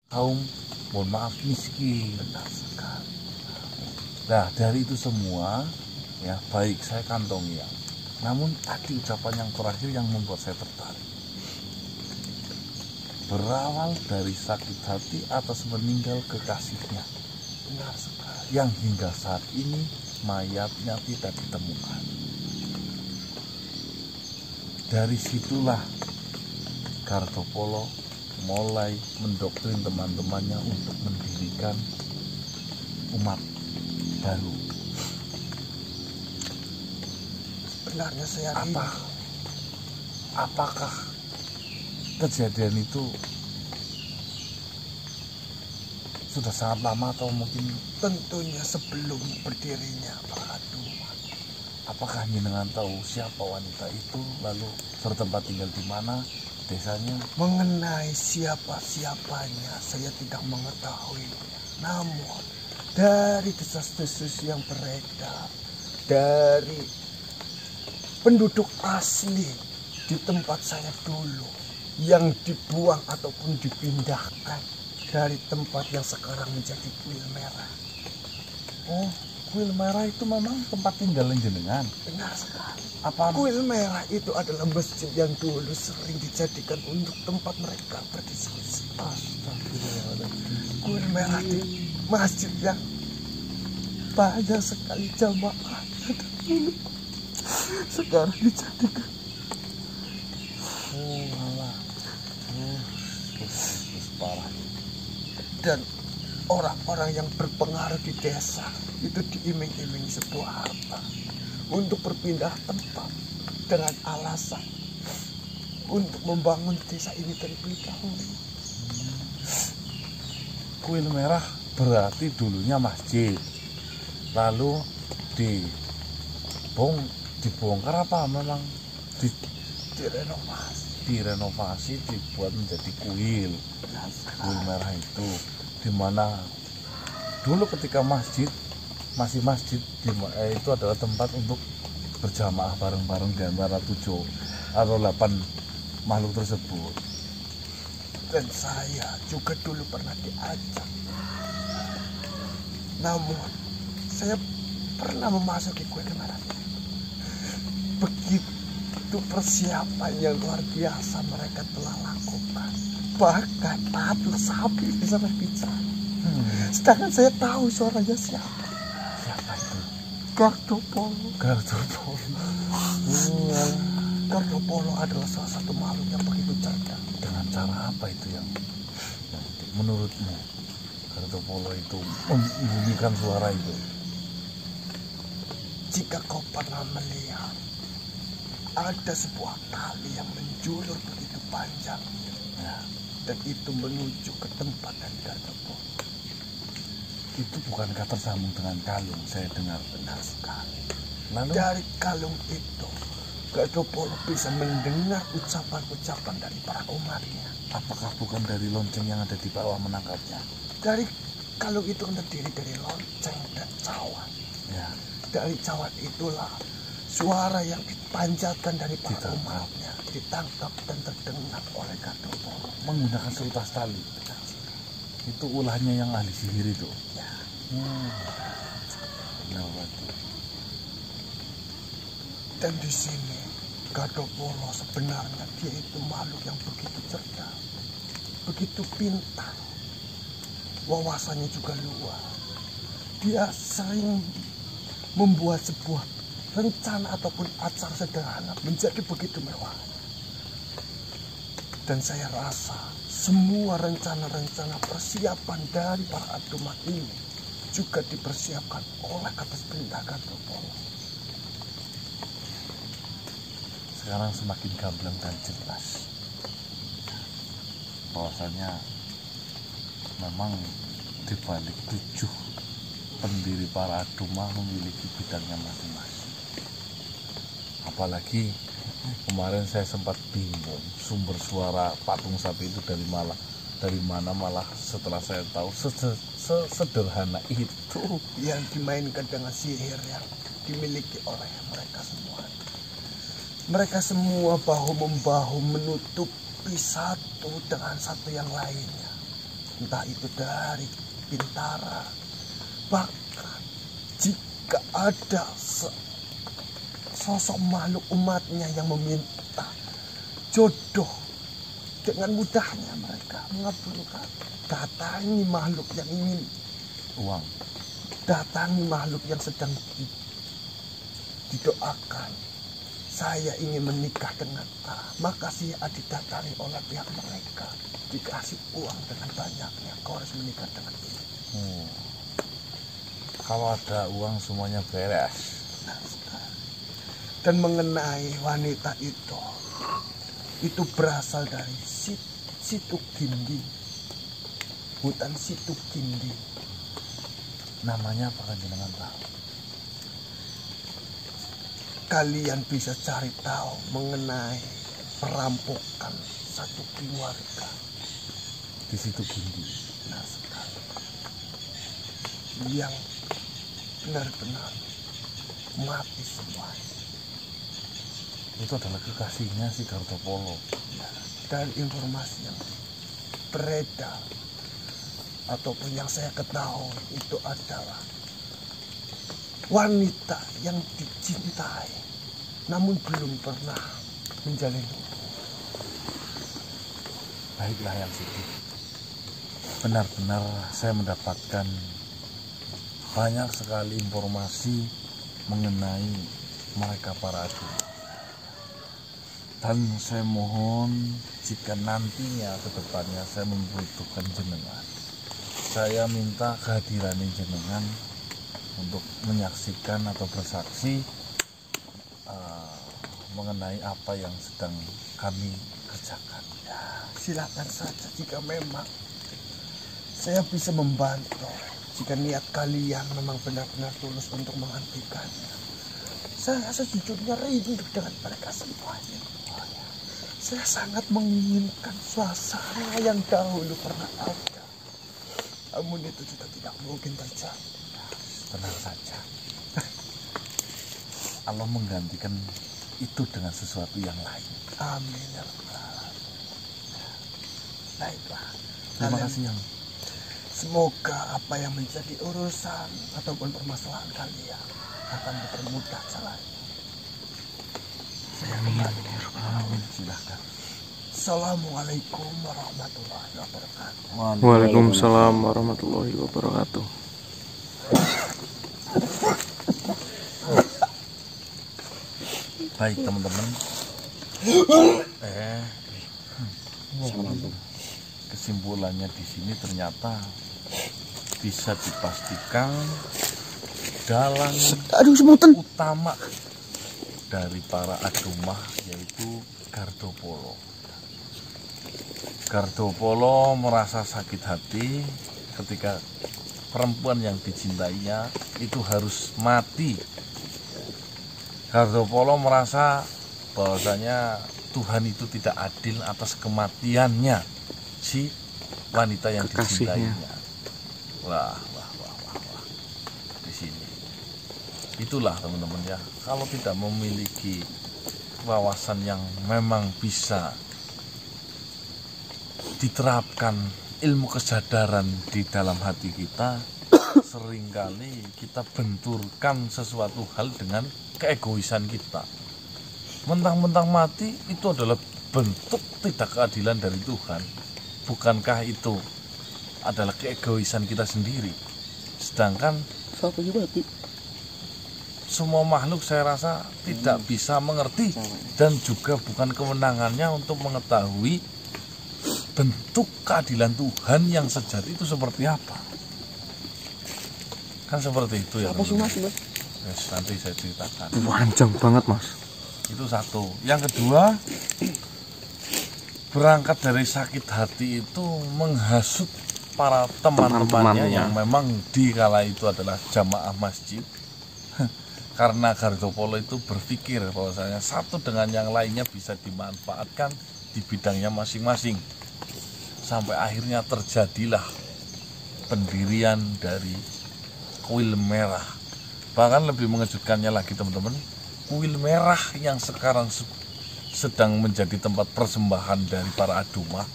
kaum, mohon maaf, miskin. Benar sekali. Nah, dari itu semua, ya baik saya kantongi ya. Namun tadi ucapan yang terakhir yang membuat saya tertarik. Berawal dari sakit hati atas meninggal kekasihnya. Benar sekali. Yang hingga saat ini mayatnya tidak ditemukan. Dari situlah Kartopolo mulai mendoktrin teman-temannya untuk mendirikan umat baru. Benarnya saya Apakah kejadian itu sudah sangat lama atau mungkin tentunya sebelum berdirinya para Duma? apakah jenengan tahu siapa wanita itu, lalu bertempat tinggal di mana, desanya? Mengenai siapa-siapanya saya tidak mengetahuinya. Namun dari desas-desus yang beredar dari penduduk asli di tempat saya dulu yang dibuang ataupun dipindahkan dari tempat yang sekarang menjadi Kuil Merah. Oh, Kuil Merah itu memang tempat tinggal jenengan? Benar sekali. Apa Kuil Merah itu adalah masjid yang dulu sering dijadikan untuk tempat mereka berdiskusi. Astagfirullahaladzim. Kuil Merah di masjid yang banyak sekali jamaah dulu sekarang dijadikan. Oh, alah. Terus parah. Dan orang-orang yang berpengaruh di desa itu diiming-imingi sebuah harta untuk berpindah tempat dengan alasan untuk membangun desa ini terlebih dahulu. Kuil Merah berarti dulunya masjid, lalu dibongkar apa memang direnovasi dibuat menjadi kuil Merah itu, dimana dulu ketika masih masjid itu adalah tempat untuk berjamaah bareng-bareng di antara 7 atau 8 makhluk tersebut. Dan saya juga dulu pernah diajak, namun saya pernah memasuki Kuil Merah. Begitu persiapan yang luar biasa mereka telah lakukan, bahkan tato sapi sampai bicara. Sedangkan saya tahu suaranya siapa itu? Kartopolo. Kartopolo adalah salah satu makhluk yang begitu cerdas. Dengan cara apa itu yang menurutmu Kartopolo itu membunyikan suara itu? Jika kau pernah melihat ada sebuah tali yang menjulur begitu panjang, Ya, dan itu menuju ke tempat dari Kartopolo. itu bukankah tersambung dengan kalung? Saya dengar. Benar sekali. Lalu Dari kalung itu Kartopolo bisa mendengar ucapan-ucapan dari para umatnya. apakah bukan dari lonceng yang ada di bawah menangkapnya? Dari kalung itu terdiri dari lonceng dan cawan. Ya, Dari cawan itulah suara yang dipanjatkan dari para Ditangkap. umatnya ditangkap dan terdengar oleh Kartopolo. menggunakan seutas tali. Itu ulahnya yang ahli sihir itu. Ya, Gawat. dan di sini Kartopolo sebenarnya dia itu makhluk yang begitu cerdas, begitu pintar, wawasannya juga luas. Dia sering membuat sebuah rencana ataupun acara sederhana menjadi begitu mewah. Dan saya rasa semua rencana-rencana persiapan dari para Aduma ini juga dipersiapkan oleh atas perintah Kartopolo. Sekarang semakin gamblang dan jelas bahwasanya memang dibalik 7 pendiri para Aduma memiliki bidangnya masing-masing. Apalagi kemarin saya sempat bingung sumber suara patung sapi itu dari mana, malah setelah saya tahu sesederhana itu Yang dimainkan dengan sihir yang dimiliki oleh mereka semua. Mereka semua bahu-membahu menutupi satu dengan satu yang lainnya. entah itu dari Bintara, bahkan jika ada sosok makhluk umatnya yang meminta jodoh, dengan mudahnya mereka mengabulkan. Datangi makhluk yang ingin Uang. datangi makhluk yang sedang didoakan, saya ingin menikah dengan A, maka saya didatangi oleh pihak mereka, dikasih uang dengan banyaknya, kau harus menikah dengan ini. Kalau ada uang semuanya beres. Dan mengenai wanita itu berasal dari Situ Gindi, hutan Situ Gindi. Namanya apa kan jenengan tahu? Kalian bisa cari tahu mengenai perampokan satu keluarga Di Situ Gindi. nah sekali, yang benar-benar mati semuanya. Itu adalah kekasihnya si Gardopolo. Nah, dari informasi yang beredar ataupun yang saya ketahui, itu adalah wanita yang dicintai namun belum pernah menjalin hubungan. Baiklah yang Siti. Benar-benar saya mendapatkan banyak sekali informasi mengenai mereka para adu. Dan saya mohon jika nantinya ke depannya saya membutuhkan jenengan, saya minta kehadiran jenengan untuk menyaksikan atau bersaksi mengenai apa yang sedang kami kerjakan. Ya, silakan saja jika memang saya bisa membantu. Jika niat kalian memang benar-benar tulus untuk menghentikannya, saya sejujurnya rindu dengan mereka semuanya. Saya sangat menginginkan suasana yang dahulu pernah ada. Namun itu juga tidak mungkin terjadi. Tenang saja. Allah menggantikan itu dengan sesuatu yang lain. Amin ya Rabbal. Baiklah. Terima kasih yang. Semoga apa yang menjadi urusan ataupun permasalahan kalian akan dipermudah jalannya. Saya kembali. Silahkan. Assalamualaikum warahmatullahi wabarakatuh. Waalaikumsalam warahmatullahi wabarakatuh. Baik teman-teman. Kesimpulannya di sini ternyata bisa dipastikan dalang utama dari para adumah yaitu Gardopolo. Gardopolo merasa sakit hati ketika perempuan yang dicintainya itu harus mati. Gardopolo merasa bahwasanya Tuhan itu tidak adil atas kematiannya si wanita yang dicintainya. Wah. Di sini. Itulah teman-teman ya. Kalau tidak memiliki wawasan yang memang bisa diterapkan ilmu kesadaran di dalam hati kita, seringkali kita benturkan sesuatu hal dengan keegoisan kita. Mentang-mentang mati itu adalah bentuk tidak keadilan dari Tuhan. Bukankah itu adalah keegoisan kita sendiri? Sedangkan semua makhluk saya rasa tidak bisa mengerti dan juga bukan kewenangannya untuk mengetahui bentuk keadilan Tuhan yang sejati itu seperti apa. Kan seperti itu ya. Apa sih mas? Yes, nanti saya ceritakan. Panjang banget mas. Itu satu. Yang kedua, berangkat dari sakit hati itu menghasut para teman-temannya yang memang di kala itu adalah jamaah masjid. Karena Gardopolo itu berpikir bahwasanya satu dengan yang lainnya bisa dimanfaatkan di bidangnya masing-masing. Sampai akhirnya terjadilah pendirian dari Kuil Merah. Bahkan lebih mengejutkannya lagi teman-teman, Kuil Merah yang sekarang sedang menjadi tempat persembahan dari para adumah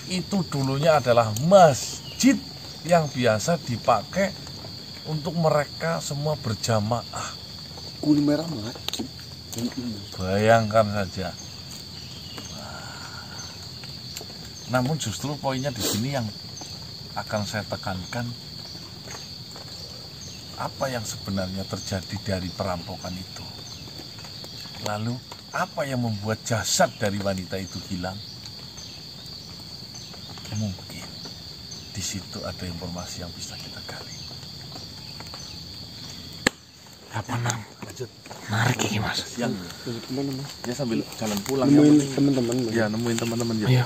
itu dulunya adalah masjid masjid yang biasa dipakai untuk mereka semua berjamaah. Kulit merah masjid. Bayangkan saja. Namun justru poinnya di sini yang akan saya tekankan, apa yang sebenarnya terjadi dari perampokan itu. Lalu apa yang membuat jasad dari wanita itu hilang? Mungkin di situ ada informasi yang bisa kita gali. Apa nang? Lanjut. Menarik ini mas. Yang Teman-teman. ya sambil jalan pulang Nemuin teman-teman. ya nemuin teman-teman ya. Iya.